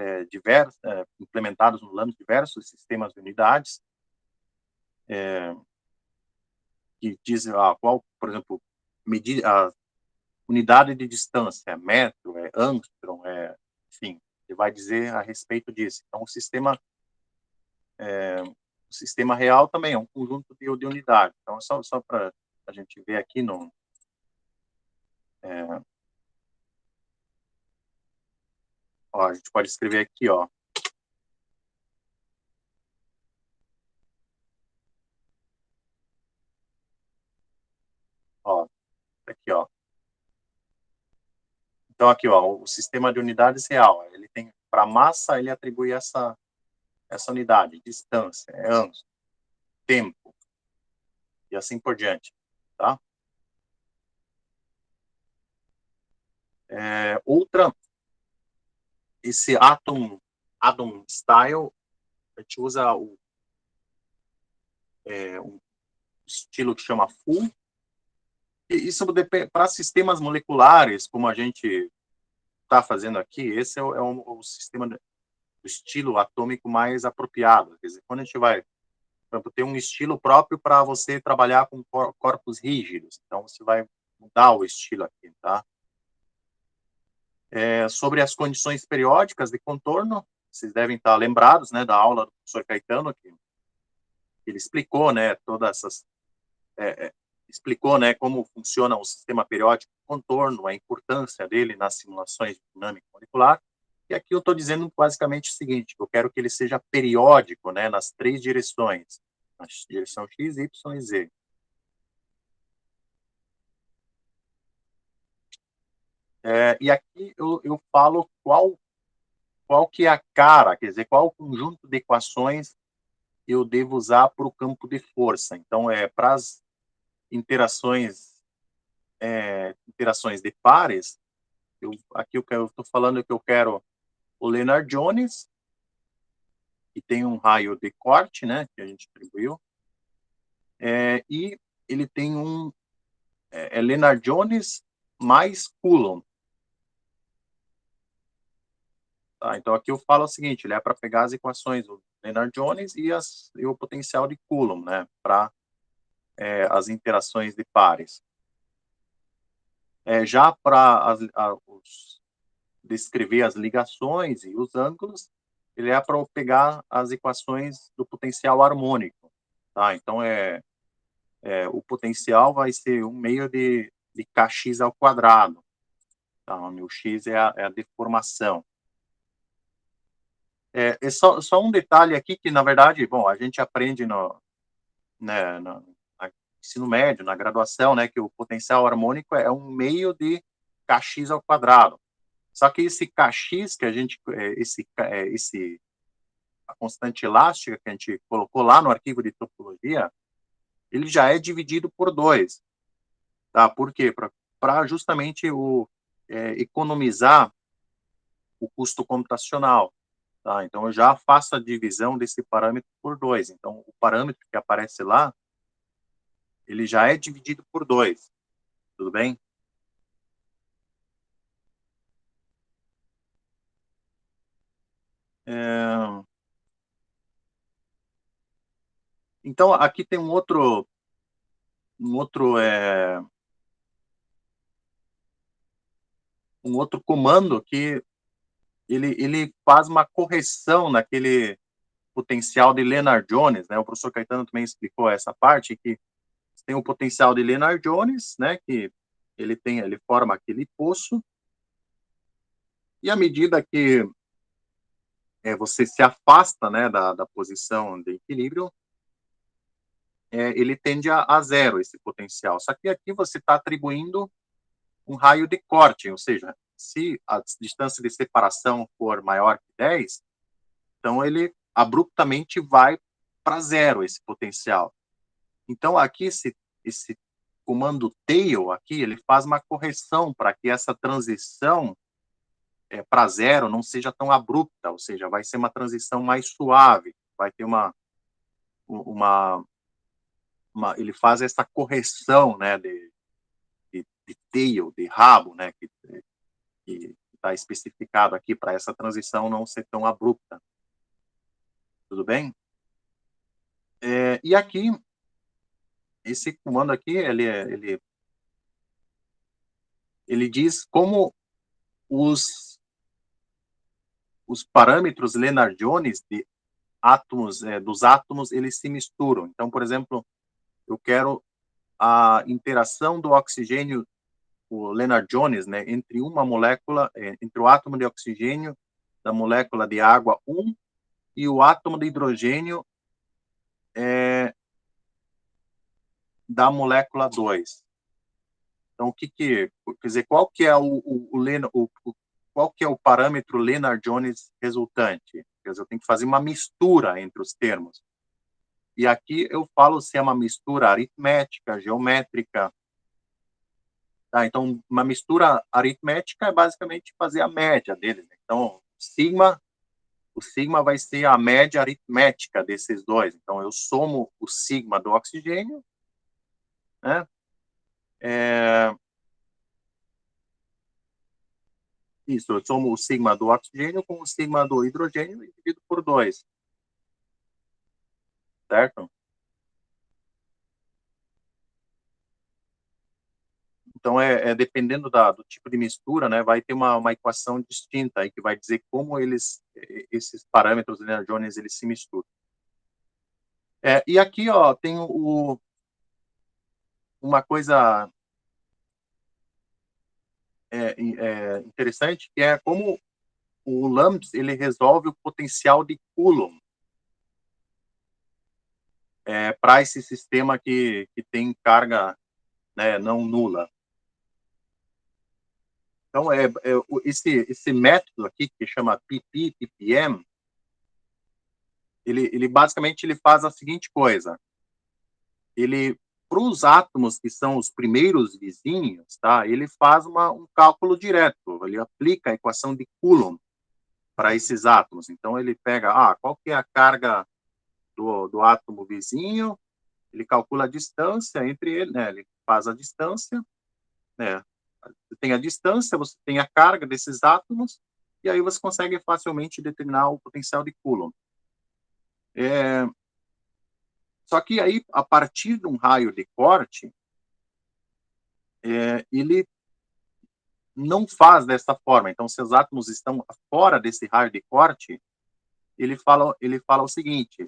diversos sistemas de unidades, que dizem qual, por exemplo, medir a unidade de distância, metro, angstrom, enfim, ele vai dizer a respeito disso. Então, o sistema real também é um conjunto de unidades. Então, só para a gente ver aqui a gente pode escrever aqui, ó. Aqui, ó. Então, aqui, ó, o sistema de unidades real. Ele tem, para massa, ele atribui essa unidade, distância, angstrom, tempo, e assim por diante, tá? Esse atom style, a gente usa um estilo que chama full, e isso para sistemas moleculares, como a gente está fazendo aqui, esse é o sistema do estilo atômico mais apropriado. Quer dizer, quando a gente vai, por exemplo, ter um estilo próprio para você trabalhar com corpos rígidos, então você vai mudar o estilo aqui, tá? Sobre as condições periódicas de contorno, vocês devem estar lembrados, né, da aula do professor Caetano, que ele explicou, né, todas essas explicou, né, como funciona o sistema periódico de contorno, a importância dele nas simulações de dinâmica molecular. E aqui eu estou dizendo basicamente o seguinte: eu quero que ele seja periódico, né, nas 3 direções, na direção x, y e z. E aqui eu falo qual qual que é a cara, quer dizer, qual o conjunto de equações eu devo usar para o campo de força. Então, para as interações de pares, aqui eu estou falando que eu quero o Lennard-Jones, que tem um raio de corte, né, que a gente atribuiu, e ele tem Lennard-Jones mais Coulomb. Tá, então aqui eu falo o seguinte, ele é para pegar as equações do Lennard-Jones e o potencial de Coulomb, né, para as interações de pares. Já para descrever as ligações e os ângulos, ele é para pegar as equações do potencial harmônico. Tá? Então, o potencial vai ser um meio de kx ao quadrado. Tá? Onde o x é a deformação. Só um detalhe aqui que, na verdade, bom, a gente aprende no ensino médio, na graduação, né, que o potencial harmônico é um meio de kx ao quadrado. Só que esse kx que a gente, a constante elástica que a gente colocou lá no arquivo de topologia, ele já é dividido por 2. Tá? Por quê? Para justamente economizar o custo computacional. Tá? Então, eu já faço a divisão desse parâmetro por 2. Então, o parâmetro que aparece lá, ele já é dividido por 2. Tudo bem? Então, aqui tem um outro comando que ele faz uma correção naquele potencial de Lennard-Jones, né? O professor Caetano também explicou essa parte, que tem o potencial de Lennard-Jones, né? Que ele forma aquele poço, e à medida que você se afasta, né, da posição de equilíbrio, ele tende a zero, esse potencial. Só que aqui você está atribuindo um raio de corte, ou seja, se a distância de separação for maior que 10, então ele abruptamente vai para zero, esse potencial. Então, aqui, esse comando tail, aqui, ele faz uma correção para que essa transição para zero não seja tão abrupta, ou seja, vai ser uma transição mais suave, vai ter ele faz essa correção, né, de tail, de rabo, né, que está especificado aqui para essa transição não ser tão abrupta. Tudo bem? E aqui, esse comando aqui, ele diz como os parâmetros Lennard-Jones dos átomos, eles se misturam. Então, por exemplo, eu quero a interação do oxigênio, o Lennard-Jones, né, entre uma molécula, entre o átomo de oxigênio da molécula de água 1 e o átomo de hidrogênio da molécula 2. Então, quer dizer, qual que é qual que é o parâmetro Lennard-Jones resultante? Quer dizer, eu tenho que fazer uma mistura entre os termos. E aqui eu falo se é uma mistura aritmética, geométrica. Tá? Então, uma mistura aritmética é basicamente fazer a média deles. Então, o sigma vai ser a média aritmética desses dois. Então, eu somo o sigma do oxigênio, né? Isso, eu somo o sigma do oxigênio com o sigma do hidrogênio e divido por 2. Certo? Então, dependendo do tipo de mistura, né, vai ter uma equação distinta aí que vai dizer como esses parâmetros Lennard-Jones, eles se misturam. E aqui, ó, tem uma coisa interessante, que é como o LAMMPS, ele resolve o potencial de Coulomb para esse sistema que tem carga, né, não nula. Então, esse método aqui, que chama ppm, ele basicamente ele faz a seguinte coisa. Ele, para os átomos que são os primeiros vizinhos, tá? Ele faz um cálculo direto. Ele aplica a equação de Coulomb para esses átomos. Então, ele pega, qual que é a carga do átomo vizinho, ele calcula a distância entre ele, né? Ele faz a distância, né? Você tem a distância, você tem a carga desses átomos, e aí você consegue facilmente determinar o potencial de Coulomb. Só que aí, a partir de um raio de corte, ele não faz dessa forma. Então, se os átomos estão fora desse raio de corte, ele fala o seguinte,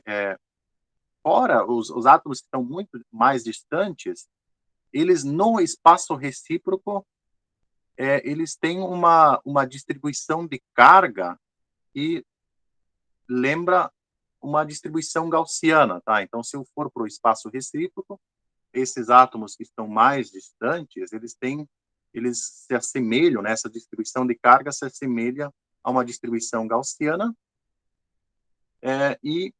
fora, os átomos que estão muito mais distantes, eles no espaço recíproco, eles têm uma distribuição de carga que lembra uma distribuição gaussiana, tá? Então, se eu for para o espaço recíproco, esses átomos que estão mais distantes, eles se assemelham, né? Essa distribuição de carga se assemelha a uma distribuição gaussiana, e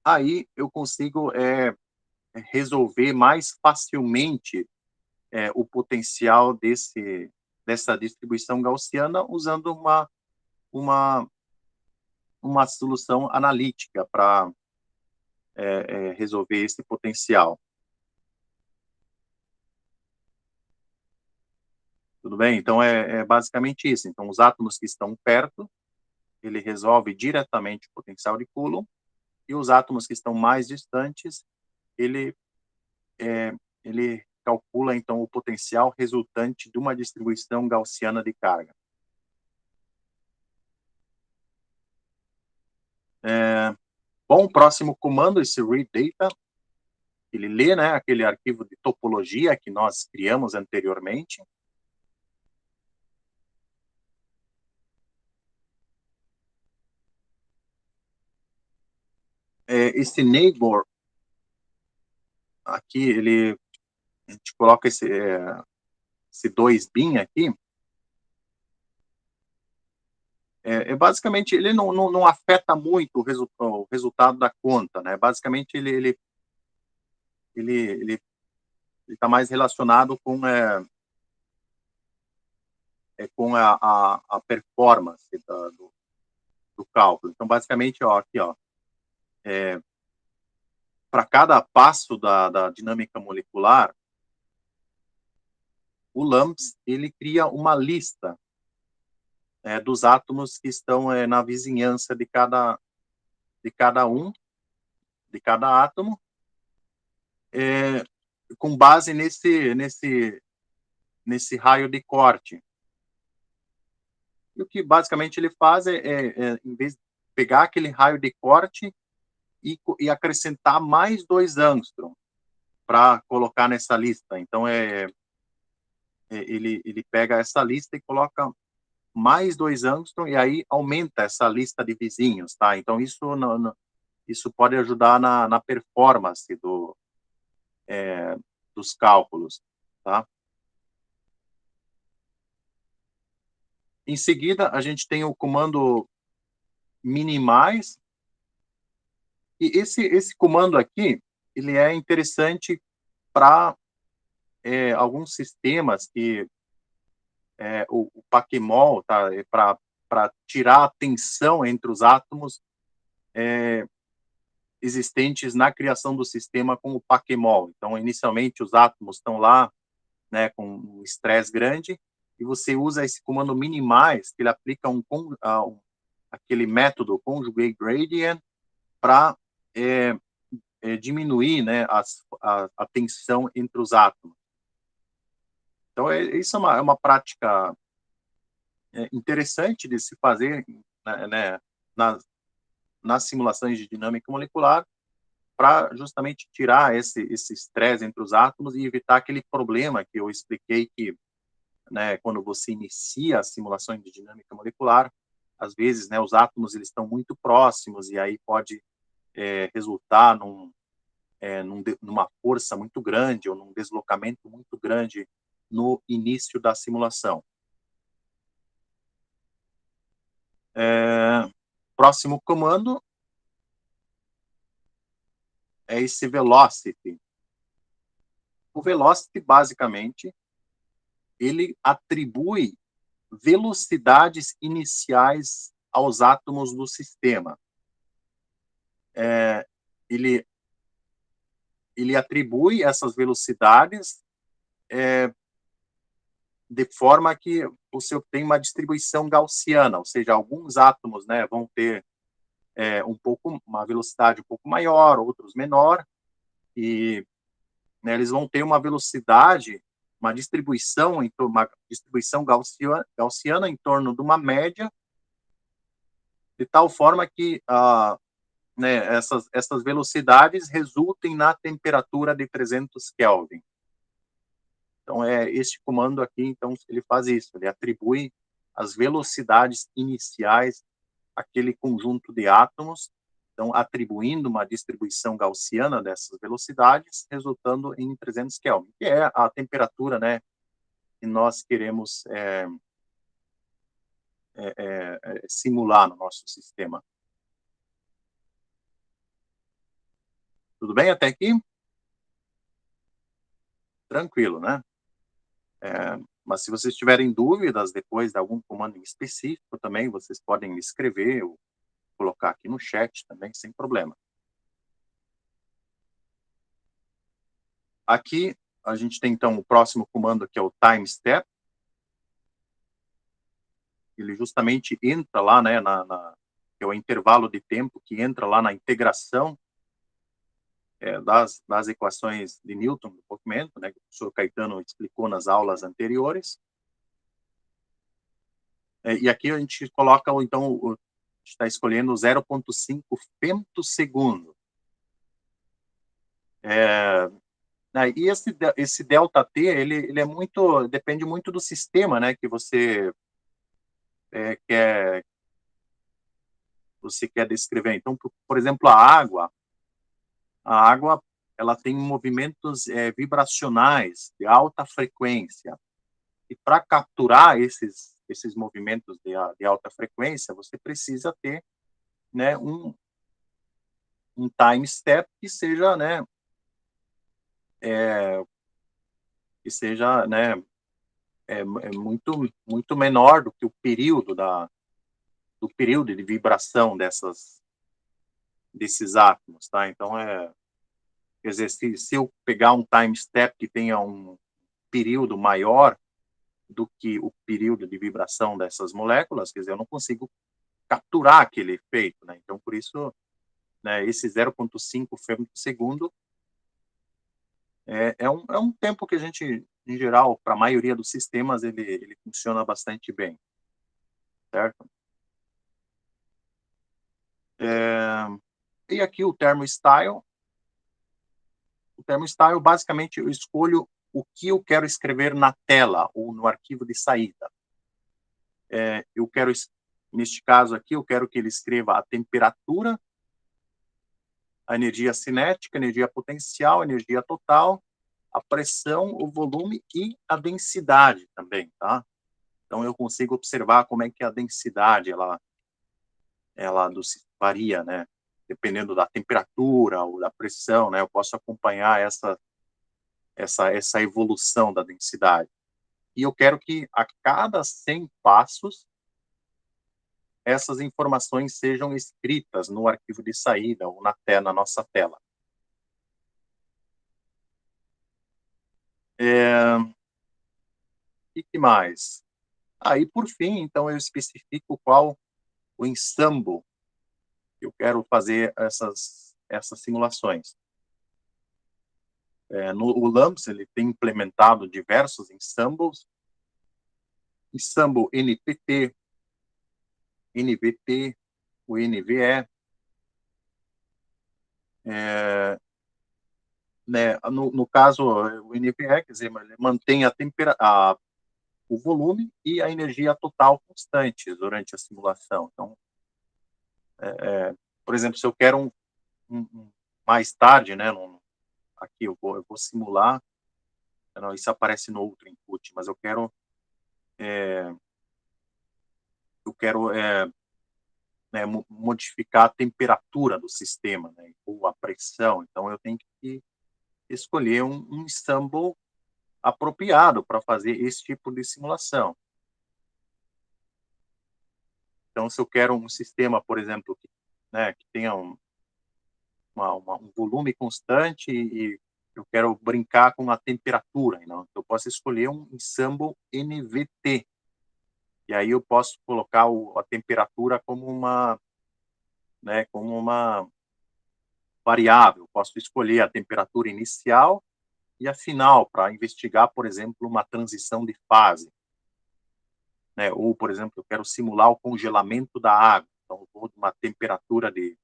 aí eu consigo resolver mais facilmente o potencial dessa distribuição gaussiana usando uma solução analítica para resolver esse potencial. Tudo bem? Então, é basicamente isso. Então, os átomos que estão perto, ele resolve diretamente o potencial de Coulomb, e os átomos que estão mais distantes, ele calcula, então, o potencial resultante de uma distribuição gaussiana de carga. Bom, o próximo comando, esse read data, ele lê, né, aquele arquivo de topologia que nós criamos anteriormente. Esse neighbor, aqui, a gente coloca esse 2bin aqui, basicamente, ele não afeta muito o resultado da conta, né? Basicamente, ele está mais relacionado com a performance do cálculo. Então, basicamente, aqui, para cada passo da dinâmica molecular, o LAMMPS, ele cria uma lista dos átomos que estão na vizinhança de cada átomo, com base nesse raio de corte. E o que basicamente ele faz em vez de pegar aquele raio de corte e acrescentar mais 2 angstrom para colocar nessa lista. Então, ele pega essa lista e coloca mais 2 angstrom, e aí aumenta essa lista de vizinhos, tá? Então, isso pode ajudar na performance dos cálculos, tá? Em seguida, a gente tem o comando minimize, e esse comando aqui, ele é interessante para alguns sistemas que o Pacmol, tá, para tirar a tensão entre os átomos existentes na criação do sistema com o Pacmol. Então, inicialmente, os átomos estão lá, né, com um estresse grande, e você usa esse comando minimize, que ele aplica aquele método conjugate gradient para diminuir, né, a tensão entre os átomos. Então, isso é uma prática interessante de se fazer, né, nas simulações de dinâmica molecular, para justamente tirar esse estresse entre os átomos e evitar aquele problema que eu expliquei que, né, quando você inicia as simulações de dinâmica molecular, às vezes, né, os átomos eles estão muito próximos e aí pode resultar numa força muito grande ou num deslocamento muito grande no início da simulação. Próximo comando é esse velocity. O velocity, basicamente, ele atribui velocidades iniciais aos átomos do sistema. Ele atribui essas velocidades de forma que você obtém uma distribuição gaussiana, ou seja, alguns átomos, né, vão ter uma velocidade um pouco maior, outros menor, e né, eles vão ter uma velocidade, uma distribuição gaussiana em torno de uma média, de tal forma que né, essas velocidades resultem na temperatura de 300 Kelvin. Então, este comando aqui, então, ele faz isso, ele atribui as velocidades iniciais àquele conjunto de átomos, então, atribuindo uma distribuição gaussiana dessas velocidades, resultando em 300 Kelvin, que é a temperatura, né, que nós queremos simular no nosso sistema. Tudo bem até aqui? Tranquilo, né? Mas se vocês tiverem dúvidas depois de algum comando em específico também, vocês podem me escrever ou colocar aqui no chat também, sem problema. Aqui a gente tem então o próximo comando, que é o time step. Ele justamente entra lá, né, que é o intervalo de tempo que entra lá na integração das equações de Newton do movimento, né, que o professor Caetano explicou nas aulas anteriores. E aqui a gente coloca, então, está escolhendo 0,5 femtosegundo. E esse delta T, ele é muito, depende muito do sistema, né, que você quer descrever. Então, por exemplo, a água, ela tem movimentos vibracionais de alta frequência. E para capturar esses movimentos de alta frequência, você precisa ter, né, um time step que seja, né, muito menor do que o período de vibração desses átomos, tá? Então, quer dizer, se eu pegar um time step que tenha um período maior do que o período de vibração dessas moléculas, quer dizer, eu não consigo capturar aquele efeito, né? Então, por isso, né, esse 0,5 femtosegundo é um tempo que a gente, em geral, para a maioria dos sistemas, ele funciona bastante bem, certo? E aqui o thermostyle. O thermostyle, basicamente, eu escolho o que eu quero escrever na tela ou no arquivo de saída. Eu quero, neste caso aqui, eu quero que ele escreva a temperatura, a energia cinética, a energia potencial, a energia total, a pressão, o volume e a densidade também, tá? Então, eu consigo observar como é que a densidade, ela varia, né? Dependendo da temperatura ou da pressão, né? Eu posso acompanhar essa evolução da densidade. E eu quero que a cada 100 passos, essas informações sejam escritas no arquivo de saída ou na nossa tela. E que mais? Aí, por fim, então, eu especifico qual o ensemble que eu quero fazer essas simulações. O LAMMPS, ele tem implementado diversos ensembles, ensemble NPT, NVT, o NVE, né, no caso, o NVE, quer dizer, ele mantém o volume e a energia total constantes durante a simulação. Então, por exemplo, se eu quero mais tarde, né, aqui eu vou simular, não, isso aparece no outro input, mas eu quero né, modificar a temperatura do sistema, né, ou a pressão. Então, eu tenho que escolher um ensemble apropriado para fazer esse tipo de simulação. Então, se eu quero um sistema, por exemplo, que tenha um volume constante e eu quero brincar com a temperatura, então eu posso escolher um ensemble NVT. E aí eu posso colocar a temperatura como uma variável. Posso escolher a temperatura inicial e a final para investigar, por exemplo, uma transição de fase. Né? Ou, por exemplo, eu quero simular o congelamento da água. Então, eu vou de uma temperatura de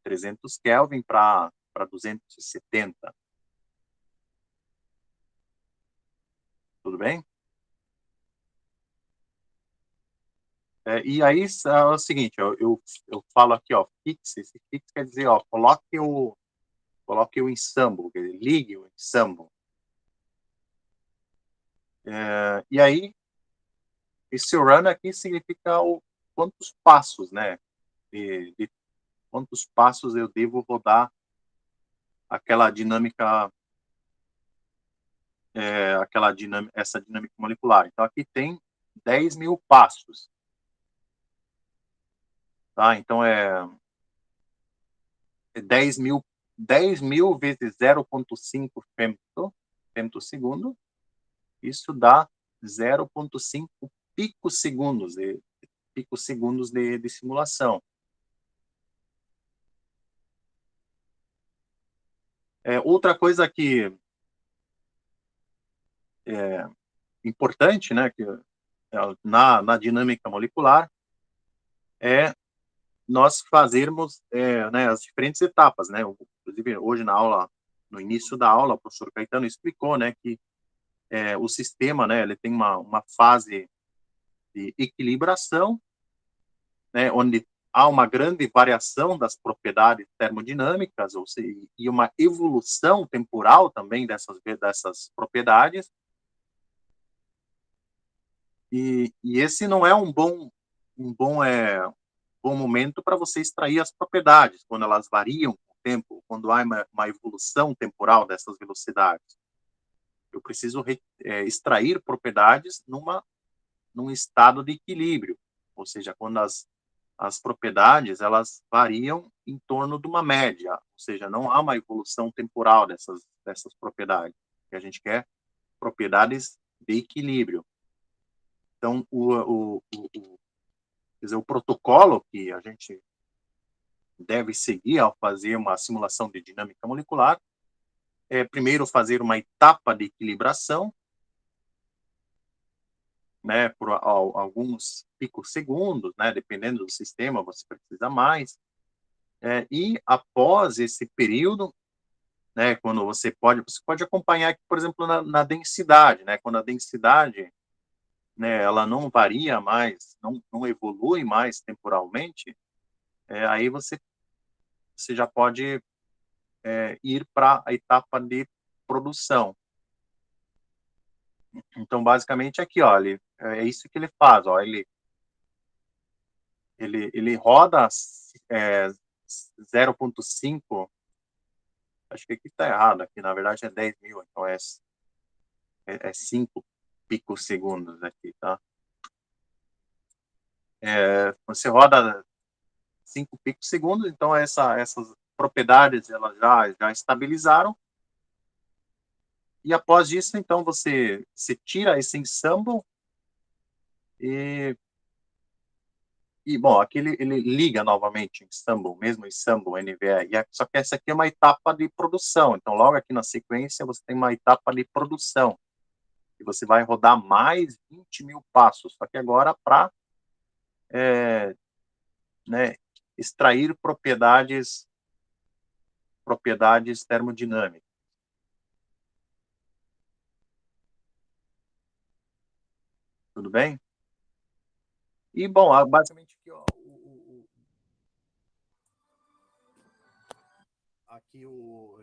300 Kelvin para 270. Tudo bem? E aí é o seguinte, eu falo aqui, ó, fixe. Esse fixe quer dizer, ó, coloque o ensemble, quer dizer, ligue o ensemble. E aí, esse run aqui significa quantos passos, né? De quantos passos eu devo rodar aquela dinâmica, essa dinâmica molecular. Então, aqui tem 10.000 passos. Tá? Então, é 10.000 vezes 0,5 femtosegundo. Isso dá 0,5 picosegundos de simulação. Outra coisa que é importante, né, que na dinâmica molecular, é nós fazermos né, as diferentes etapas, né? Inclusive, hoje na aula, no início da aula, o professor Caetano explicou, né, que o sistema, né, ele tem uma fase de equilibração, né, onde há uma grande variação das propriedades termodinâmicas, ou seja, e uma evolução temporal também dessas propriedades. E esse não é um bom momento para você extrair as propriedades, quando elas variam com o tempo, quando há uma evolução temporal dessas velocidades. Eu preciso extrair propriedades num estado de equilíbrio, ou seja, quando as propriedades elas variam em torno de uma média, ou seja, não há uma evolução temporal dessas propriedades. Que a gente quer propriedades de equilíbrio. Então, quer dizer, o protocolo que a gente deve seguir ao fazer uma simulação de dinâmica molecular é, primeiro, fazer uma etapa de equilibração, né, por alguns picosegundos, né, dependendo do sistema, você precisa mais. E após esse período, né, quando você pode acompanhar aqui, por exemplo, na densidade, né, quando a densidade, né, ela não varia mais, não evolui mais temporalmente, aí você já pode ir para a etapa de produção. Então, basicamente, aqui, ó, é isso que ele faz, ó, ele roda 0,5, acho que aqui está errado, aqui na verdade é 10.000, então é 5 picosegundos aqui, tá? Você roda 5 picosegundos, então essas propriedades elas já estabilizaram, e após isso, então, você tira esse ensemble bom, aqui ele liga novamente ensemble, mesmo ensemble NVR, só que essa aqui é uma etapa de produção, então logo aqui na sequência você tem uma etapa de produção, e você vai rodar mais 20.000 passos, só que agora para né, extrair propriedades termodinâmicas. Tudo bem? E, bom, basicamente aqui, ó, aqui o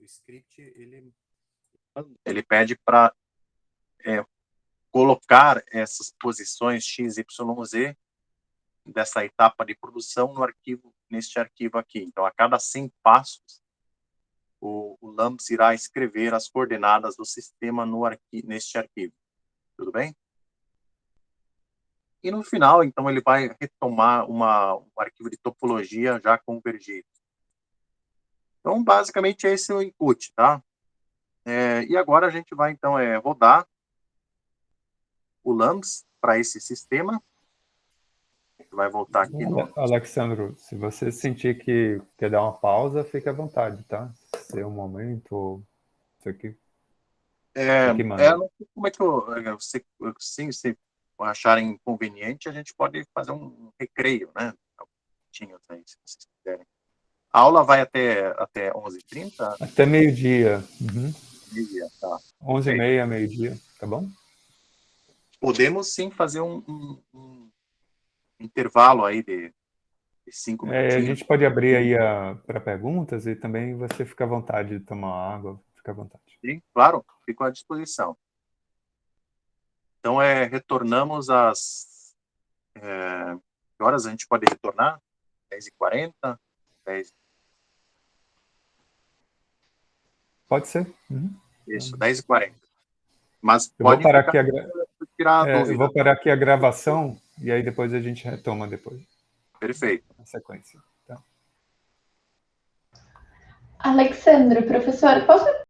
script, ele pede para colocar essas posições x, y, z dessa etapa de produção no arquivo, neste arquivo aqui. Então, a cada 100 passos, o LAMPS irá escrever as coordenadas do sistema neste arquivo. Tudo bem? E no final, então, ele vai retomar um arquivo de topologia já convergido. Então, basicamente, esse é o input, tá? E agora a gente vai, então, rodar o LAMPS para esse sistema. Vai voltar aqui no... Alexandro, se você sentir que quer dar uma pausa, fique à vontade, tá? Se é um momento, isso aqui. Não sei como é que se acharem inconveniente, a gente pode fazer um recreio, né? Se vocês quiserem. A aula vai até 11h30? Até meio-dia. Meio-dia, tá. 11h30, meio-dia, tá bom? Podemos sim fazer um intervalo aí de 5 minutinhos. A gente pode abrir aí para perguntas e também você fica à vontade de tomar água, fica à vontade. Sim, claro, fico à disposição. Então, retornamos às... que horas a gente pode retornar? 10h40? 10... Pode ser. Isso, 10h40. Mas eu vou parar aqui eu vou parar aqui a gravação e aí depois a gente retoma depois. Perfeito. Na sequência. Tá. Alexandro, professor, posso